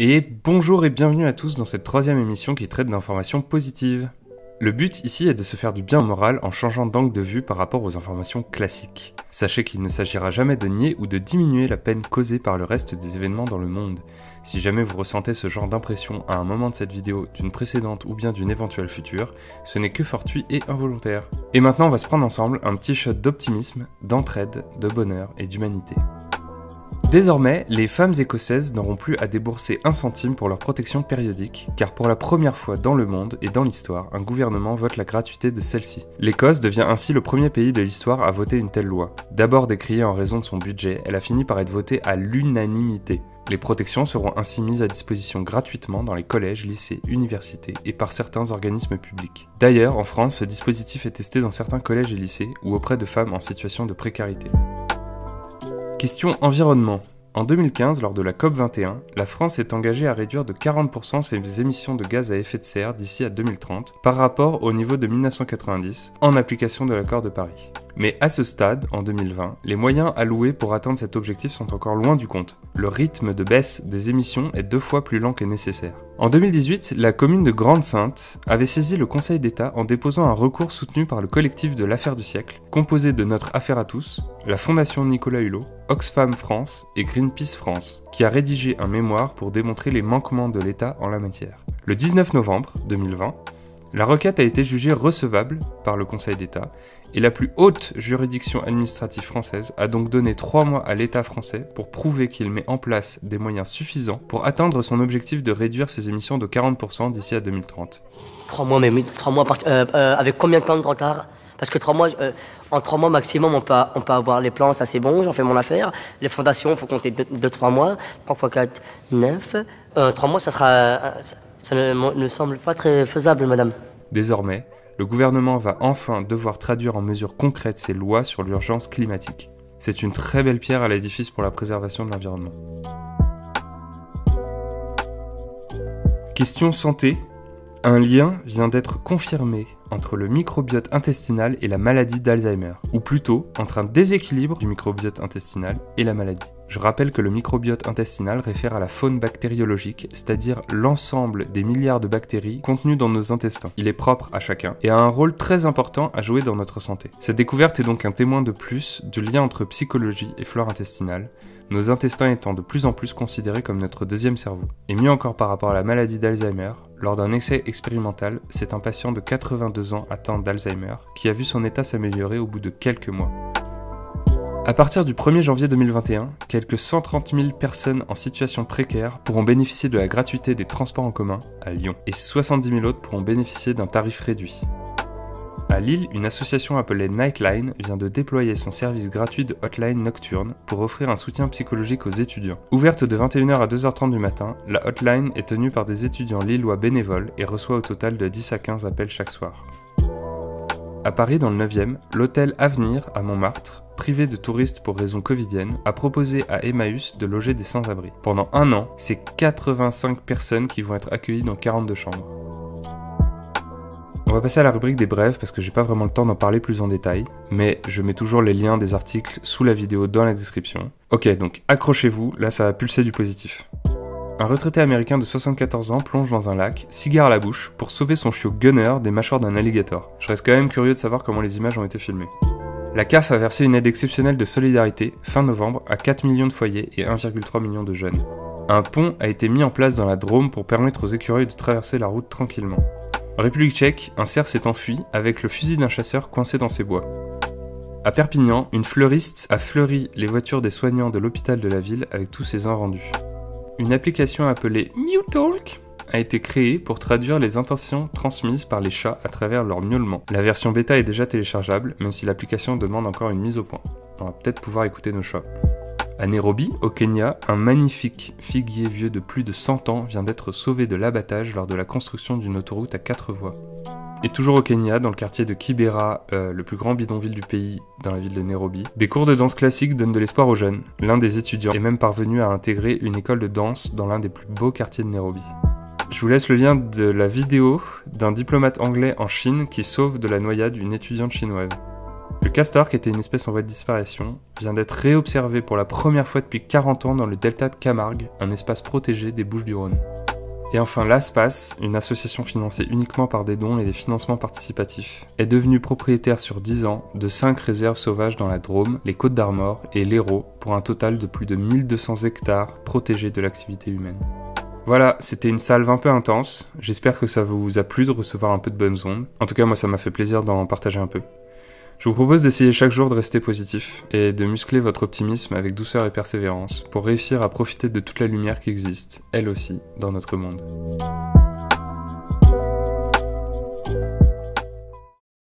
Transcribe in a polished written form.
Et bonjour et bienvenue à tous dans cette troisième émission qui traite d'informations positives. Le but ici est de se faire du bien au moral en changeant d'angle de vue par rapport aux informations classiques. Sachez qu'il ne s'agira jamais de nier ou de diminuer la peine causée par le reste des événements dans le monde. Si jamais vous ressentez ce genre d'impression à un moment de cette vidéo, d'une précédente ou bien d'une éventuelle future, ce n'est que fortuit et involontaire. Et maintenant on va se prendre ensemble un petit shot d'optimisme, d'entraide, de bonheur et d'humanité. Désormais, les femmes écossaises n'auront plus à débourser un centime pour leur protection périodique, car pour la première fois dans le monde et dans l'histoire, un gouvernement vote la gratuité de celle-ci. L'Écosse devient ainsi le premier pays de l'histoire à voter une telle loi. D'abord décriée en raison de son budget, elle a fini par être votée à l'unanimité. Les protections seront ainsi mises à disposition gratuitement dans les collèges, lycées, universités et par certains organismes publics. D'ailleurs, en France, ce dispositif est testé dans certains collèges et lycées ou auprès de femmes en situation de précarité. Question environnement. En 2015, lors de la COP21, la France est engagée à réduire de 40% ses émissions de gaz à effet de serre d'ici à 2030 par rapport au niveau de 1990, en application de l'accord de Paris. Mais à ce stade, en 2020, les moyens alloués pour atteindre cet objectif sont encore loin du compte. Le rythme de baisse des émissions est 2 fois plus lent que nécessaire. En 2018, la commune de Grande-Synthe avait saisi le Conseil d'État en déposant un recours soutenu par le collectif de l'Affaire du siècle, composé de Notre Affaire à tous, la Fondation Nicolas Hulot, Oxfam France et Greenpeace France, qui a rédigé un mémoire pour démontrer les manquements de l'État en la matière. Le 19 novembre 2020, la requête a été jugée recevable par le Conseil d'État et la plus haute juridiction administrative française a donc donné 3 mois à l'État français pour prouver qu'il met en place des moyens suffisants pour atteindre son objectif de réduire ses émissions de 40% d'ici à 2030. 3 mois, mais oui, 3 mois avec combien de temps de retard? Parce que 3 mois, en 3 mois maximum, on peut avoir les plans, ça c'est bon, j'en fais mon affaire. Les fondations, il faut compter 2-3 mois, 3 x 4, 9. 3 mois, ça ne semble pas très faisable, madame. Désormais, le gouvernement va enfin devoir traduire en mesures concrètes ses lois sur l'urgence climatique. C'est une très belle pierre à l'édifice pour la préservation de l'environnement. Question santé. Un lien vient d'être confirmé entre le microbiote intestinal et la maladie d'Alzheimer, ou plutôt entre un déséquilibre du microbiote intestinal et la maladie. Je rappelle que le microbiote intestinal réfère à la faune bactériologique, c'est-à-dire l'ensemble des milliards de bactéries contenues dans nos intestins. Il est propre à chacun et a un rôle très important à jouer dans notre santé. Cette découverte est donc un témoin de plus du lien entre psychologie et flore intestinale, nos intestins étant de plus en plus considérés comme notre deuxième cerveau. Et mieux encore par rapport à la maladie d'Alzheimer, lors d'un essai expérimental, c'est un patient de 82 ans atteint d'Alzheimer qui a vu son état s'améliorer au bout de quelques mois. À partir du 1er janvier 2021, quelques 130 000 personnes en situation précaire pourront bénéficier de la gratuité des transports en commun à Lyon, et 70 000 autres pourront bénéficier d'un tarif réduit. À Lille, une association appelée Nightline vient de déployer son service gratuit de hotline nocturne pour offrir un soutien psychologique aux étudiants. Ouverte de 21h à 2h30 du matin, la hotline est tenue par des étudiants lillois bénévoles et reçoit au total de 10 à 15 appels chaque soir. À Paris, dans le 9e, l'hôtel Avenir à Montmartre, privé de touristes pour raisons covidiennes, a proposé à Emmaüs de loger des sans-abri. Pendant 1 an, c'est 85 personnes qui vont être accueillies dans 42 chambres. On va passer à la rubrique des brèves parce que j'ai pas vraiment le temps d'en parler plus en détail, mais je mets toujours les liens des articles sous la vidéo dans la description. Ok, donc accrochez-vous, là ça va pulser du positif. Un retraité américain de 74 ans plonge dans un lac, cigare à la bouche, pour sauver son chiot Gunner des mâchoires d'un alligator. Je reste quand même curieux de savoir comment les images ont été filmées. La CAF a versé une aide exceptionnelle de solidarité, fin novembre, à 4 millions de foyers et 1,3 million de jeunes. Un pont a été mis en place dans la Drôme pour permettre aux écureuils de traverser la route tranquillement. En République tchèque, un cerf s'est enfui avec le fusil d'un chasseur coincé dans ses bois. À Perpignan, une fleuriste a fleuri les voitures des soignants de l'hôpital de la ville avec tous ses invendus. Une application appelée MewTalk a été créée pour traduire les intentions transmises par les chats à travers leur miaulement. La version bêta est déjà téléchargeable, même si l'application demande encore une mise au point. On va peut-être pouvoir écouter nos chats. À Nairobi, au Kenya, un magnifique figuier vieux de plus de 100 ans vient d'être sauvé de l'abattage lors de la construction d'une autoroute à 4 voies. Et toujours au Kenya, dans le quartier de Kibera, le plus grand bidonville du pays, dans la ville de Nairobi, des cours de danse classique donnent de l'espoir aux jeunes. L'un des étudiants est même parvenu à intégrer une école de danse dans l'un des plus beaux quartiers de Nairobi. Je vous laisse le lien de la vidéo d'un diplomate anglais en Chine qui sauve de la noyade une étudiante chinoise. Le castor, qui était une espèce en voie de disparition, vient d'être réobservé pour la première fois depuis 40 ans dans le delta de Camargue, un espace protégé des Bouches-du-Rhône. Et enfin, l'ASPAS, une association financée uniquement par des dons et des financements participatifs, est devenue propriétaire sur 10 ans de 5 réserves sauvages dans la Drôme, les Côtes d'Armor et l'Hérault, pour un total de plus de 1200 hectares protégés de l'activité humaine. Voilà, c'était une salve un peu intense, j'espère que ça vous a plu de recevoir un peu de bonnes ondes. En tout cas, moi ça m'a fait plaisir d'en partager un peu. Je vous propose d'essayer chaque jour de rester positif et de muscler votre optimisme avec douceur et persévérance pour réussir à profiter de toute la lumière qui existe, elle aussi, dans notre monde.